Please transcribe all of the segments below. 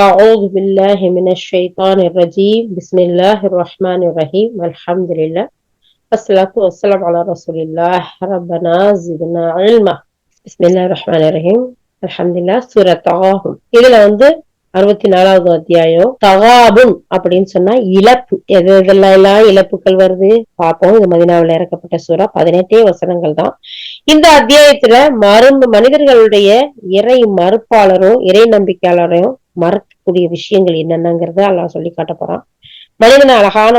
أعوذ بالله من الشيطان الرجيم بسم الله الرحمن الرحيم والحمد لله والصلاة والسلام على رسول الله ربنا زدنا علما بسم الله الرحمن الرحيم الحمد لله சூரா தகாபுன். இதுல 64வது அத்தியாயம் தகாபுன் அப்படின்னு சொன்னா இழப்பு. எதெல்லாம் இழப்புகள் வருது பார்ப்போம். இது மதீனாவுல இறக்கப்பட்ட சூரா, 18 வசனங்கள் தான். இந்த அத்தியாயத்துல மனிதர்களுடைய இறை மறுப்பாளரும் இறை நம்பிக்கையாளரையும் மறக்கக்கூடிய விஷயங்கள் என்னென்னங்கிறத அல்லாஹ் சொல்லி காட்ட போறான். மனிதனை அழகான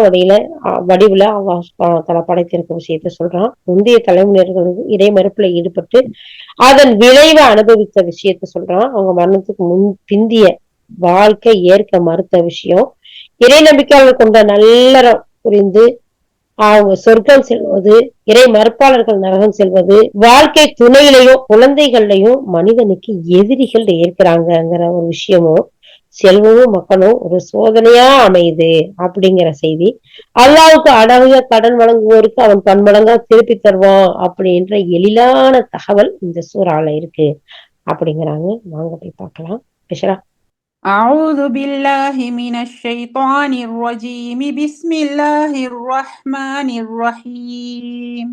வடிவுல அல்லாஹ் படைத்திருக்க விஷயத்த சொல்றான். முந்தைய தலைமுறைகளுக்கு இறை மறுப்புல ஈடுபட்டு அதன் விளைவை அனுபவித்த விஷயத்த சொல்றான். அவங்க மரணத்துக்கு பிந்திய வாழ்க்கை ஏற்க மறுத்த விஷயம், இறை நம்பிக்கையாளர் கொண்ட நல்லறம் புரிந்து அவங்க சொர்க்கம் செல்வது, இறை மறுப்பாளர்கள் நரகம் செல்வது, வாழ்க்கை துணையிலையும் குழந்தைகள்லையும் மனிதனுக்கு எதிரிகள் இருக்கிறாங்கிற ஒரு விஷயமும், செல்வமும் மக்களும் ஒரு சோதனையா அமையுது அப்படிங்கிற செய்தி. அல்லாவுக்கு அழகிய கடன் வழங்குவோருக்கு அவன் பன்மடங்கா திருப்பி தருவான் அப்படின்ற எளிதான தகவல் இந்த சூறால இருக்கு அப்படிங்கிறாங்க. வாங்க போய் பார்க்கலாம். பிஷரா. أعوذ بالله من الشيطان الرجيم بسم الله الرحمن الرحيم.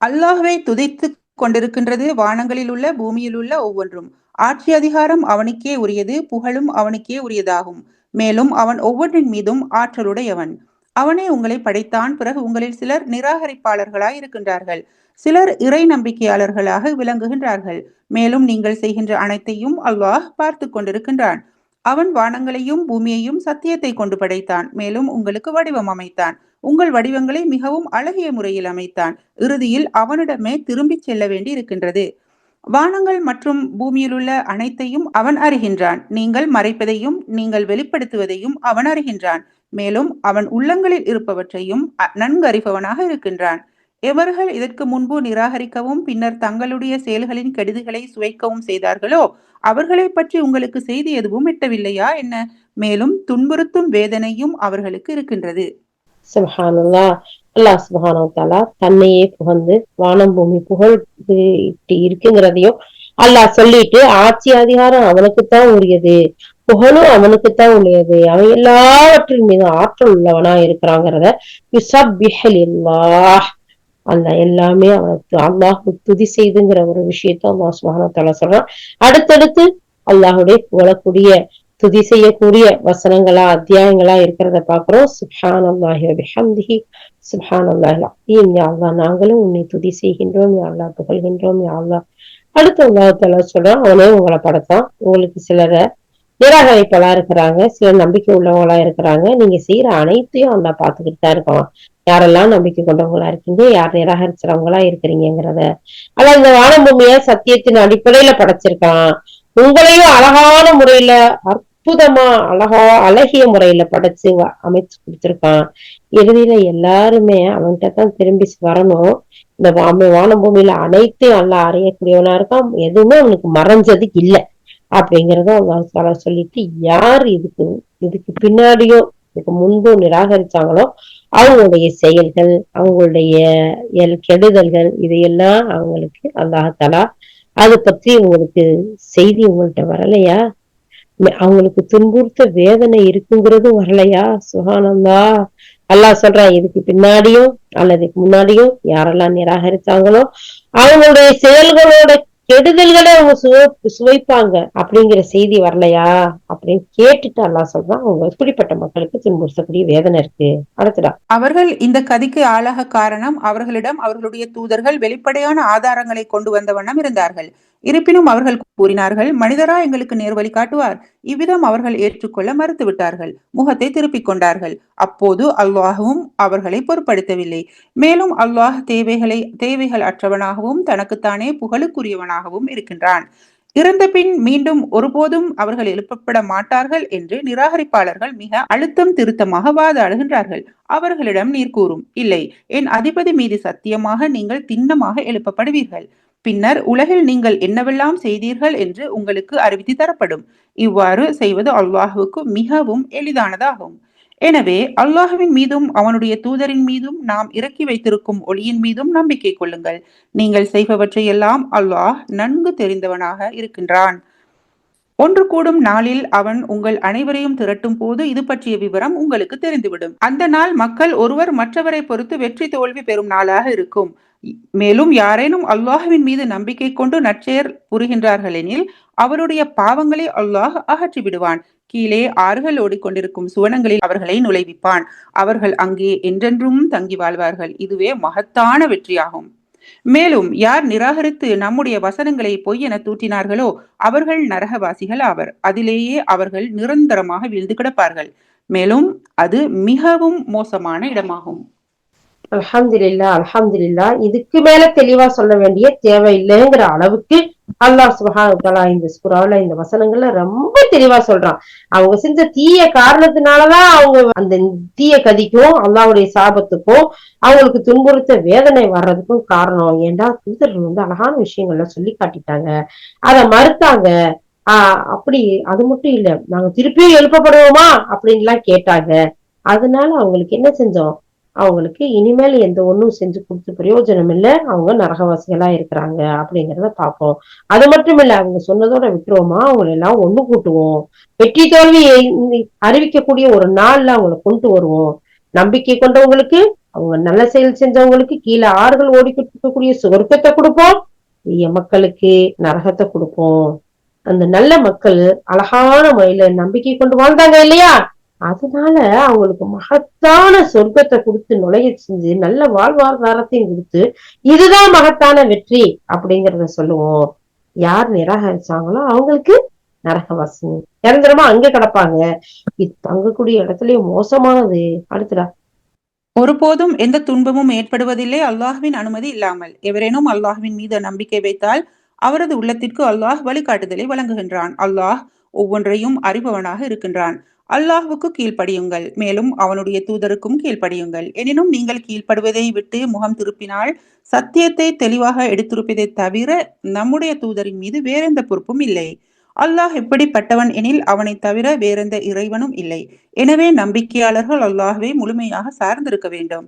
அல்லாஹ்வை துதித்துக் கொண்டிருக்கின்றது வானங்களில் உள்ள பூமியில் உள்ள ஒவ்வொன்றும். ஆட்சி அதிகாரம் அவனுக்கே உரியது, புகழும் அவனுக்கே உரியதாகும். மேலும் அவன் ஒவ்வொன்றின் மீதும் ஆற்றலுடையவன். அவனே உங்களை படைத்தான். பிறகு உங்களில் சிலர் நிராகரிப்பாளர்களாய் இருக்கின்றார்கள், சிலர் இறை நம்பிக்கையாளர்களாக விளங்குகின்றார்கள். மேலும் நீங்கள் செய்கின்ற அனைத்தையும் அல்லாஹ் பார்த்து கொண்டிருக்கின்றான். அவன் வானங்களையும் பூமியையும் சத்தியத்தை கொண்டு படைத்தான். மேலும் உங்களுக்கு வடிவம் அமைத்தான். உங்கள் வடிவங்களை மிகவும் அழகிய முறையில் அமைத்தான். இறுதியில் அவனிடமே திரும்பி செல்ல வேண்டி இருக்கின்றது. வானங்கள் மற்றும் பூமியில் உள்ள அனைத்தையும் அவன் அறிகின்றான். நீங்கள் மறைப்பதையும் நீங்கள் வெளிப்படுத்துவதையும் அவன் அறிகின்றான். மேலும் அவன் உள்ளங்களில் இருப்பவற்றையும் நன்கு அறிபவனாக இருக்கின்றான். எவர்கள் இதற்கு முன்பு நிராகரிக்கவும் பின்னர் தங்களுடைய செயல்களின் கெடுதிகளை சுவைக்கவும் செய்தார்களோ அவர்களை பற்றி உங்களுக்கு செய்தி எதுவும் எட்டவில்லையா என்ன? மேலும் துன்புறுத்தும் வேதனையும் அவர்களுக்கு இருக்கின்றது. சுப்ஹானல்லாஹ். அல்லாஹ் சுப்ஹானஹு வ தஆலா தன்னையே புகழ்ந்து வானம் பூமி புகழ்ந்து இருக்குங்கிறதையும் அல்லாஹ் சொல்லிட்டு, ஆட்சி அதிகாரம் அவனுக்குத்தான் உரியது, புகழும் அவனுக்குத்தான் உரியது, அவன் எல்லாவற்றின் மீது ஆற்றல் உள்ளவனா இருக்கிறாங்கிறத யுஸப்பிஹுலில்லாஹ், அந்த எல்லாமே அவனுக்கு அல்லாஹ் துதி செய்துங்கிற ஒரு விஷயத்த அல்லாஹ் சுப்ஹானஹு வ தஆலா சொல்றான். அடுத்தடுத்து அல்லாஹுடைய புகழக்கூடிய துதி செய்யக்கூடிய வசனங்களா அத்தியாயங்களா இருக்கிறத பாக்குறோம். சுப்ஹானல்லாஹி வ பிஹம்திஹி சுப்ஹானல்லாஹில் அஸீம். யா அல்லாஹ், நாங்களும் உன்னை துதி செய்கின்றோம், யா அல்லாஹ் புகழ்கின்றோம், யா அல்லாஹ். அடுத்து அல்லாஹ் தஆலா சொல்றான், அவனே உங்களை படைத்தான். உங்களுக்கு சிலர நிராகரிப்பலா இருக்கிறாங்க, சிலர் நம்பிக்கை உள்ளவங்களா இருக்கிறாங்க. நீங்க செய்யற அனைத்தையும் அல்லாஹ் பார்த்துக்கிட்டு தான் இருக்கான். யாரெல்லாம் நம்பிக்கை கொண்டவங்களா இருக்கீங்க, யார் நிராகரிச்சவங்களா இருக்கிறீங்கிறத. ஆனா இந்த வானபூமிய சத்தியத்தின் அடிப்படையில படைச்சிருக்கான். உங்களையும் அழகான முறையில அற்புதமா அழகிய முறையில படைச்சு அமைச்சு கொடுத்திருக்கான். இறுதியில எல்லாருமே அவன்கிட்ட தான் திரும்பி வரணும். இந்த வானபூமியில அனைத்தையும் அல்லாஹ் அறியக்கூடியவனா இருக்கான். எதுவுமே அவனுக்கு மறைஞ்சது இல்லை அப்படிங்கறத அல்லாஹ் சொல்லிட்டு, யார் இதுக்கு பின்னாடியும் இதுக்கு முன்பு நிராகரிச்சாங்களோ அவங்களுடைய செயல்கள், அவங்களுடைய கெடுதல்கள், இதையெல்லாம் அவங்களுக்கு அல்லாஹ் தஆலா அதை பற்றி உங்களுக்கு செய்தி உங்கள்கிட்ட வரலையா? அவங்களுக்கு துன்புறுத்த வேதனை இருக்குங்கிறதும் வரலையா? சுப்ஹானல்லாஹ். அல்லாஹ் சொல்றான், இதுக்கு பின்னாடியும் அல்லதுக்கு முன்னாடியும் யாரெல்லாம் நிராகரிச்சாங்களோ அவங்களுடைய செயல்களோட கெடுதல்களை அவங்க சுவைப்பாங்க அப்படிங்கிற செய்தி வரலையா அப்படின்னு கேட்டுட்டு அல்லாஹ் சொல்றான், அவங்க இப்படிப்பட்ட மக்களுக்கு துன்புறுத்தக்கூடிய வேதனை இருக்கு. அடுத்ததா, அவர்கள் இந்த கதிக்கு ஆளாக காரணம் அவர்களிடம் அவர்களுடைய தூதர்கள் வெளிப்படையான ஆதாரங்களை கொண்டு வந்த வண்ணம் இருந்தார்கள். இருப்பினும் அவர்கள் கூறினார்கள், மனிதரா எங்களுக்கு நேர்வழி காட்டுவார். இவ்விதம் அவர்கள் ஏற்றுக்கொள்ள மறுத்துவிட்டார்கள், முகத்தை திருப்பிக் கொண்டார்கள். அப்போது அல்லாஹும் அவர்களை பொருட்படுத்தவில்லை. மேலும் அல்லாஹ் தேவைகள் அற்றவனாகவும் தனக்குத்தானே புகழுக்குரியவனாகவும் இருக்கின்றான். இறந்த பின் மீண்டும் ஒருபோதும் அவர்கள் எழுப்பப்பட மாட்டார்கள் என்று நிராகரிப்பாளர்கள் மிக அழுத்தம் திருத்தமாக வாதாடுகின்றார்கள். அவர்களிடம் நீர் கூறும், இல்லை, என் அதிபதி மீது சத்தியமாக நீங்கள் திண்ணமாக எழுப்பப்படுவீர்கள். பின்னர் உலகில் நீங்கள் என்னவெல்லாம் செய்தீர்கள் என்று உங்களுக்கு அறிவித்து தரப்படும். இவ்வாறு செய்வது அல்லாஹுவுக்கு மிகவும் எளிதானதாகும். எனவே அல்லாஹுவின் மீதும் அவனுடைய தூதரின் மீதும் நாம் இறக்கி வைத்திருக்கும் ஒளியின் மீதும் நம்பிக்கை கொள்ளுங்கள். நீங்கள் செய்பவற்றை எல்லாம் அல்லாஹ் நன்கு தெரிந்தவனாக இருக்கின்றான். ஒன்று கூடும் நாளில் அவன் உங்கள் அனைவரையும் திரட்டும் போது இது பற்றிய விவரம் உங்களுக்கு தெரிந்துவிடும். அந்த நாள் மக்கள் ஒருவர் மற்றவரை பொறுத்து வெற்றி தோல்வி பெறும் நாளாக இருக்கும். மேலும் யாரேனும் அல்லாஹ்வின் மீது நம்பிக்கை கொண்டு நற்செயல் புரிகின்றார்களெனில் அவருடைய பாவங்களை அல்லாஹ் அகற்றி விடுவான். கீழே ஆறுகள் ஓடிக்கொண்டிருக்கும் சுவனங்களில் அவர்களை நுழைவிப்பான். அவர்கள் அங்கே என்றென்றும் தங்கி வாழ்வார்கள். இதுவே மகத்தான வெற்றியாகும். மேலும் யார் நிராகரித்து நம்முடைய வசனங்களை பொய் என தூற்றினார்களோ அவர்கள் நரகவாசிகள் ஆவர். அதிலேயே அவர்கள் நிரந்தரமாக வீழ்ந்து கிடப்பார்கள். மேலும் அது மிகவும் மோசமான இடமாகும். அல்ஹம்துலில்லா இதுக்கு மேல தெளிவா சொல்ல வேண்டிய தேவையில்லைங்கிற அளவுக்கு அல்லாஹ் சுப்ஹானஹு வ தஆலா இந்த சூறாவுல இந்த வசனங்கள்ல ரொம்ப தெளிவா சொல்றான். அவங்க செஞ்ச தீய காரணத்தினாலதான் அவங்க அந்த தீய கதிக்கும் அல்லாஹ்வுடைய சாபத்துக்கும் அவங்களுக்கு துன்புறுத்த வேதனை வர்றதுக்கும் காரணம். ஏண்டா தூதர்கள் அழகான விஷயங்கள்ல சொல்லி காட்டிட்டாங்க, அத மறுத்தாங்க. அப்படி அது மட்டும் இல்ல, நாங்க திருப்பியும் எழுப்பப்படுவோமா அப்படின்லாம் கேட்டாங்க. அதனால அவங்களுக்கு என்ன செஞ்சோம், அவங்களுக்கு இனிமேல் எந்த ஒண்ணும் செஞ்சு கொடுத்து பிரயோஜனம் இல்ல, அவங்க நரகவாசிகளா இருக்கிறாங்க அப்படிங்கிறத பார்ப்போம். அது மட்டும் இல்ல, அவங்க சொன்னதோட விட்டுருவோமா, அவங்களை எல்லாம் ஒண்ணு கூட்டுவோம், வெற்றி தோல்வி அறிவிக்கக்கூடிய ஒரு நாள்ல அவங்களை கொண்டு வருவோம். நம்பிக்கை கொண்டவங்களுக்கு, அவங்க நல்ல செயல் செஞ்சவங்களுக்கு கீழே ஆறுகள் ஓடிக்கிட்டு இருக்கக்கூடிய சுவர்க்கத்தை கொடுப்போம், மக்களுக்கு நரகத்தை கொடுப்போம். அந்த நல்ல மக்கள் அழகான முறையில நம்பிக்கை கொண்டு வாழ்ந்தாங்க இல்லையா, அதனால அவங்களுக்கு மகத்தான சொர்க்கத்தை கொடுத்து நுழைய செஞ்சு நல்ல வாழ்வாதாரத்தையும் கொடுத்து இதுதான் மகத்தான வெற்றி அப்படிங்கறத சொல்லுவோம். யார் நிராகரிச்சாங்களோ அவங்களுக்கு நரகவாசி நிரந்தரமா அங்க கிடப்பாங்க. இது தங்கக்கூடிய இடத்துலயும் மோசமானது. அடுத்தடா, ஒருபோதும் எந்த துன்பமும் ஏற்படுவதில்லை அல்லாஹ்வின் அனுமதி இல்லாமல். எவரேனும் அல்லாஹ்வின் மீது நம்பிக்கை வைத்தால் அவரது உள்ளத்திற்கு அல்லாஹ் வழிகாட்டுதலை வழங்குகின்றான். அல்லாஹ் ஒவ்வொன்றையும் அறிபவனாக இருக்கின்றான். அல்லாஹ்வுக்கு கீழ்ப்படியுங்கள், மேலும் அவனுடைய தூதருக்கும் கீழ்ப்படியுங்கள். எனினும் நீங்கள் கீழ்ப்படுவதை விட்டு முகம் திருப்பினால் சத்தியத்தை தெளிவாக எடுத்துரைப்பதை தவிர நம்முடைய தூதரின் மீது வேறெந்த பொறுப்பும் இல்லை. அல்லாஹ் எப்படிப்பட்டவன் எனில் அவனை தவிர வேறெந்த இறைவனும் இல்லை. எனவே நம்பிக்கையாளர்கள் அல்லாஹ்வை முழுமையாக சார்ந்திருக்க வேண்டும்.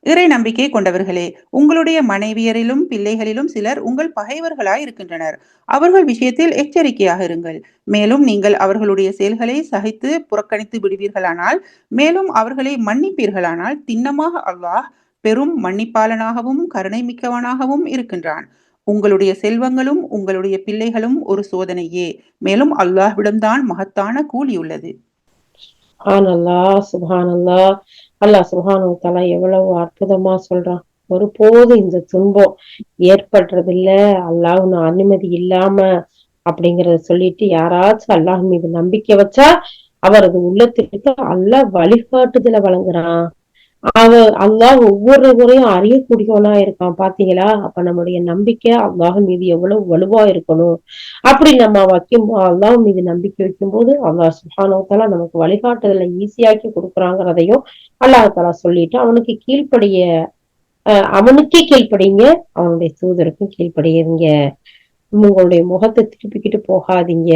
இறை நம்பிக்கை கொண்டவர்களே, உங்களுடைய மனைவியரிலும் பிள்ளைகளிலும் சிலர் உங்கள் பகைவர்களாய் இருக்கின்றனர். அவர்கள் விஷயத்தில் எச்சரிக்கையாக இருங்கள். மேலும் நீங்கள் அவர்களுடைய செயல்களை சகித்து புறக்கணித்து விடுவீர்களானால், மேலும் அவர்களை மன்னிப்பீர்களானால் திண்ணமாக அல்லாஹ் பெரும் மன்னிப்பாளனாகவும் கருணை மிக்கவனாகவும் இருக்கின்றான். உங்களுடைய செல்வங்களும் உங்களுடைய பிள்ளைகளும் ஒரு சோதனையே, மேலும் அல்லாஹ்விடம்தான் மகத்தான கூலி உள்ளது. சுப்ஹானல்லாஹ். அல்லாஹ் சுப்ஹானஹு வ தஆலா எவ்வளவு அற்புதமா சொல்றான். ஒருபோது இந்த துன்பம் ஏற்படுறதில்ல அல்லாஹ்வுடைய அனுமதி இல்லாம அப்படிங்கறத சொல்லிட்டு யாராச்சும் அல்லாஹ் மீது நம்பிக்கை வச்சா அவரது உள்ளத்திற்கு அல்லாஹ் வழிகாட்டுதலை வழங்குறான். அல்லாஹ் ஒவ்வொரு முறையும் அறியக்கூடியவனா இருக்கான். பாத்தீங்களா? அப்ப நம்முடைய நம்பிக்கை அல்லாஹ் மீது எவ்வளவு வலுவா இருக்கணும். அப்படி நம்ம அல்லாஹ் மீது நம்பிக்கை வைக்கும் போது அல்லாஹ் சுப்ஹானஹு வ தஆலா நமக்கு வழிகாட்டுதலை ஈஸியாக்கி கொடுக்குறாங்கிறதையும் அல்லாஹ் தஆலா சொல்லிட்டு அவனுக்கு கீழ்ப்படிய அவனுக்கே கீழ்ப்படிங்க, அவனுடைய தூதருக்கும் கீழ்ப்படியுங்க, உங்களுடைய முகத்தை திருப்பிக்கிட்டு போகாதீங்க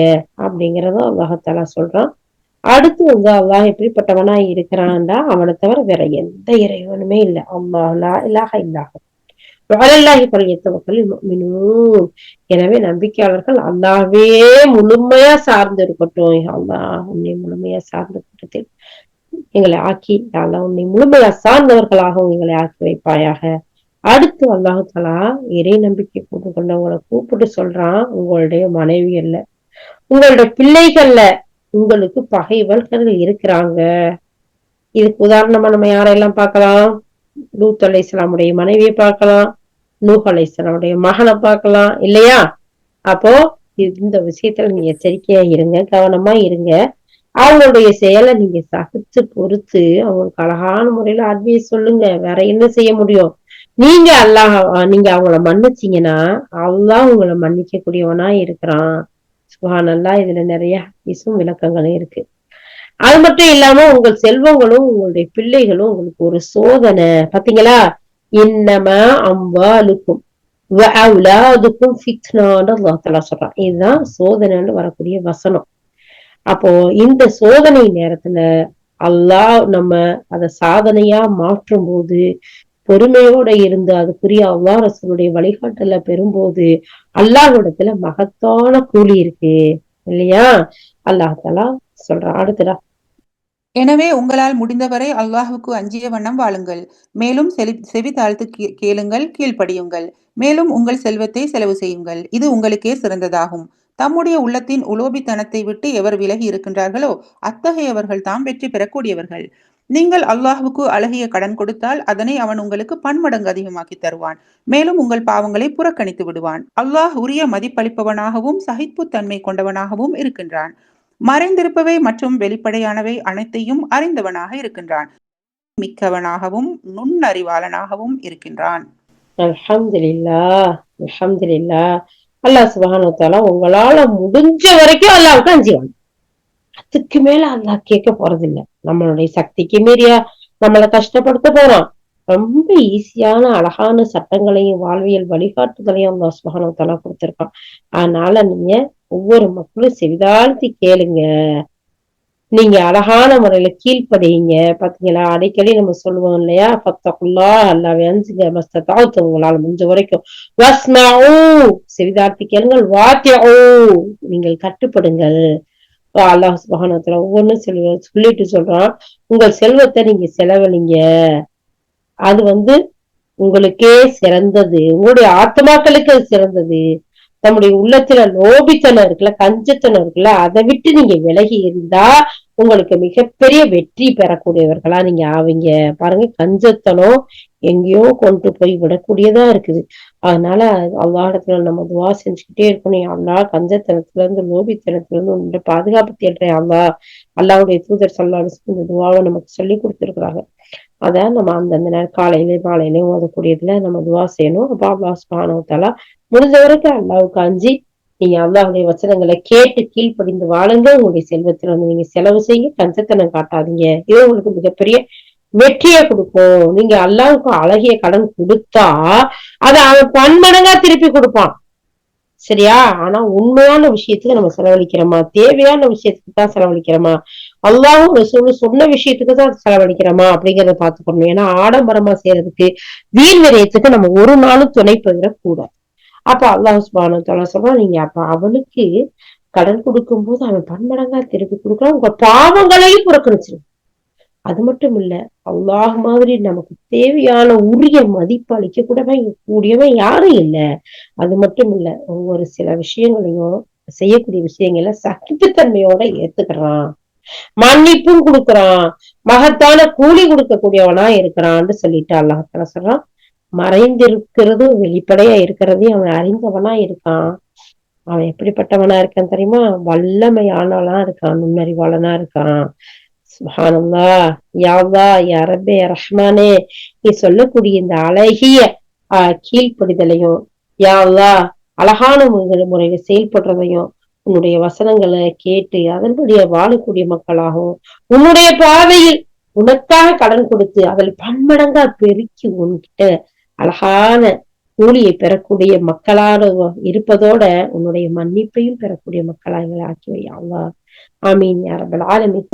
அப்படிங்கறதும் அல்லாஹ் தஆலா சொல்றான். அடுத்து அல்லாஹ் எப்படிப்பட்டவனா இருக்கிறான்டா, அவனை தவிர வேற எந்த இறைவனுமே இல்லை. அல்லாஹ் லா இலாஹ இல்லல்லாஹ் வஅலல்லாஹி ஃபல்யத்தவக்கலில் முஃமினூன். எனவே நம்பிக்கையாளர்கள் அல்லாஹ்வே முழுமையா சார்ந்து இருக்கட்டும். அல்லாஹ் உன்னை முழுமையா சார்ந்து இருக்கட்டும், எங்களை ஆக்கி அல்லாஹ் உன்னை முழுமையா சார்ந்தவர்களாகவும் எங்களை ஆக்கி வைப்பாயாக. அடுத்து அல்லாஹ் தஆலா இறை நம்பிக்கை போட்டு கொண்டவங்களை கூப்பிட்டு சொல்றான், உங்களுடைய மனைவியல்ல, உங்களுடைய பிள்ளைகள்ல உங்களுக்கு பகைவர்கள் இருக்கிறாங்க. இதுக்கு உதாரணமா நம்ம யாரெல்லாம் பார்க்கலாம்? லூத் அலைஹிஸ்ஸலாமுடைய மனைவியை பார்க்கலாம், நூஹ் அலைஹிஸ்ஸலாமுடைய மகனை பார்க்கலாம் இல்லையா? அப்போ இந்த விஷயத்துல நீங்க எச்சரிக்கையா இருங்க, கவனமா இருங்க. அவங்களுடைய செயலை நீங்க சகிச்சு பொறுத்து அவங்களுக்கு அழகான முறையில அட்வைஸ் சொல்லுங்க. வேற என்ன செய்ய முடியும்? நீங்க நீங்க அவங்கள மன்னிச்சீங்கன்னா அல்லாஹ் உங்களை மன்னிக்க கூடியவனா இருக்கிறான். சுப்ஹானல்லாஹ். இதுல நிறைய ஹதீஸும் விளக்கங்களும் இருக்கு. அது மட்டும் இல்லாம உங்கள் செல்வங்களும் உங்களுடைய பிள்ளைகளும் உங்களுக்கு ஒரு சோதனை. பாத்தீங்களா? இன்னமா அம்வாலுக்கும் வஅவுலாதுக்கும் ஃபித்னான்னு அல்லாஹ் தஆலா சொல்றான். இதுதான் சோதனைன்னு வரக்கூடிய வசனம். அப்போ இந்த சோதனை நேரத்துல அல்லாஹ் நம்ம அத சாதனையா மாற்றும் போது பொறுமையோட இருந்து அதுக்குரிய அல்லாஹ் ரசூலுடைய வழிகாட்டல பெறும்போது அல்லாஹ்விடத்துல மகத்தான கூலி இருக்கு. இல்லையா? அல்லாஹ் தஆலா சொல்றான். அடுத்ததா எனவே உங்களால் முடிந்தவரை அல்லாஹ்வுக்கு அஞ்சிய வண்ணம் வாழுங்கள். மேலும் செவி தாழ்த்து கேளுங்கள், கீழ்ப்படியுங்கள். மேலும் உங்கள் செல்வத்தை செலவு செய்யுங்கள். இது உங்களுக்கே சிறந்ததாகும். தம்முடைய உள்ளத்தின் உலோபித்தனத்தை விட்டு எவர் விலகி இருக்கின்றார்களோ அத்தகையவர்கள் தாம் வெற்றி பெறக்கூடியவர்கள். நீங்கள் அல்லாஹ்வுக்கு அழகிய கடன் கொடுத்தால் அதனை அவன் உங்களுக்கு பன்மடங்கு அதிகமாக்கி தருவான். மேலும் உங்கள் பாவங்களை புறக்கணித்து விடுவான். அல்லாஹ் உரிய மதிப்பளிப்பவனாகவும் சகிப்புத்தன்மை கொண்டவனாகவும் இருக்கின்றான். மறைந்திருப்பவை மற்றும் வெளிப்படையானவை அனைத்தையும் அறிந்தவனாக இருக்கின்றான். மிக்கவனாகவும் நுண்ணறிவாளனாகவும் இருக்கின்றான். அல்ஹம்துலில்லாஹ், அல்ஹம்துலில்லாஹ். அல்லாஹ் சுப்ஹானஹு வ தஆலா உங்களால முடிஞ்ச வரைக்கும் அல்லாஹ்வுக்கு அஞ்சுவாங்க. அதுக்கு மேல அல்லாஹ் கேட்க போறதில்ல. நம்மளுடைய சக்திக்கு மீறியா நம்மள கஷ்டப்படுத்த போறான். ரொம்ப ஈஸியான அழகான சட்டங்களையும் வாழ்வியல் வழிகாட்டுதலையும் அல்லாஹ் சுப்ஹானஹு வ தஆலா கொடுத்திருக்கான். அதனால நீங்க ஒவ்வொரு மக்களும் செவிதாழ்த்தி கேளுங்க. நீங்க அழகான முறையில கீழ்ப்படியுங்க. பாத்தீங்களா? அடிக்கடி நம்ம சொல்லுவோம் இல்லையா? ஃபத்தகுல்லாஹ், அல்லாஹ்வை அஞ்சுங்க. மஸ்ததாஅத்து, உங்களால முடிஞ்ச வரைக்கும். வஸ்மஊ, செவிதாழ்த்தி கேளுங்கள். வாத்திஊ, நீங்கள் கட்டுப்படுங்கள். அல்லாஹ் சுப்ஹானஹு வ தஆலா ஒவ்வொன்னும் சொல்லிட்டு சொல்றான். உங்கள் செல்வத்தை நீங்க செலவழிங்க. அது உங்களுக்கே சிறந்தது. உங்களுடைய ஆத்மாக்களுக்கு அது சிறந்தது. நம்முடைய உள்ளத்துல லோபித்தனம் இருக்குல்ல, கஞ்சத்தனம் இருக்குல்ல, அதை விட்டு நீங்க விலகி இருந்தா உங்களுக்கு மிகப்பெரிய வெற்றி பெறக்கூடியவர்களா நீங்க ஆவீங்க. பாருங்க, கஞ்சத்தனம் எங்கேயோ கொண்டு போய் விடக்கூடியதா இருக்குது. அதனால அல்லாஹ்விடத்துல நம்ம துவா செஞ்சுக்கிட்டே இருக்கணும். அல்லாஹ் கஞ்சத்தனத்துல இருந்து, லோபித்தனத்துல இருந்து உன்னுடைய பாதுகாப்பு தேடுறேன். அல்லாஹ்வுடைய தூதர் ஸல்லல்லாஹு அலைஹி வஸல்லம் இந்த துவாவை நமக்கு சொல்லி கொடுத்திருக்கிறாங்க. அத நம்ம அந்தந்த நேரம் காலையிலயும் மாலையிலயும் ஓதக்கூடியதுல நம்ம துவா செய்யணும். அப்ப அல்லாஹ் சுப்ஹானஹு வ தஆலா முடிஞ்ச வரைக்கும் அல்லாஹ்வுக்கு அஞ்சி நீங்க அல்லாஹ்வுடைய வசனங்களை கேட்டு கீழ்ப்படிந்து வாழுங்க. உங்களுடைய செல்வத்துல நீங்க செலவு செய்ய கஞ்சத்தனம் காட்டாதீங்க. இது உங்களுக்கு மிகப்பெரிய வெற்றியை கொடுக்கும். நீங்க அல்லாஹ்வுக்கு அழகிய கடன் கொடுத்தா அதை அவன் பன்மடங்கா திருப்பி கொடுப்பான். சரியா? ஆனா உண்மையான விஷயத்துக்கு நம்ம செலவழிக்கிறோமா? தேவையான விஷயத்துக்கு தான் செலவழிக்கிறோமா? அல்லாஹ்வும் ரசூலும் சொன்ன விஷயத்துக்கு தான் செலவழிக்கிறோமா அப்படிங்கறத பாத்துக்கணும். ஏன்னா ஆடம்பரமா செய்யறதுக்கு, வீண் விரயத்துக்கு நம்ம ஒரு நாளும் துணை போயிடக்கூடாது. அப்ப அல்லாஹ் சுப்ஹானஹு வ தஆலா சொல்றான், நீங்க அப்ப அவனுக்கு கடன் கொடுக்கும் போது அவன் பன்மடங்கா திருப்பி கொடுக்குறான். உங்க பாவங்களையும் புறக்கணிச்சிரு. அது மட்டும் இல்ல, அல்லாஹ் மாதிரி நமக்கு தேவையான உரிய மதிப்பு அளிக்க கூடியவன் யாரும் இல்ல. அது மட்டும் இல்ல, ஒவ்வொரு சில விஷயங்களையும் செய்யக்கூடிய விஷயங்கள சகிப்புத்தன்மையோட ஏத்துக்கிறான். மன்னிப்பும் கொடுக்குறான். மகத்தான கூலி கொடுக்கக்கூடியவனா இருக்கிறான்னு சொல்லிட்டு அல்லாஹ் தஆலா சொல்றான். மறைந்திருக்கிறதும் வெளிப்படையா இருக்கிறதையும் அவன் அறிந்தவனா இருக்கான். அவன் எப்படிப்பட்டவனா இருக்கான் தெரியுமா? வல்லமையானவனா இருக்கான், நுண்ணறிவாளனா இருக்கான். சுப்ஹானல்லாஹ். யா அல்லாஹ், யா ரப்பே, யா ரஹ்மானே, நீ சொல்லக்கூடிய இந்த அழகிய கீழ்ப்படிதலையும், யா அல்லாஹ் அழகான முறையில செயல்படுறதையும், உன்னுடைய வசனங்களை கேட்டு அதன்படியே வாழக்கூடிய மக்களாகவும், உன்னுடைய பாதையில் உனக்காக கடன் கொடுத்து அதில் பன்மடங்கா பெருக்கி உன்கிட்ட அழகான கூலியை பெறக்கூடிய மக்களாக இருப்பதோட உன்னுடைய மன்னிப்பையும் பெறக்கூடிய மக்களா எங்களை ஆக்கி வை யா அல்லாஹ். ஆமீன் யா ரப்பல் ஆலமீன்.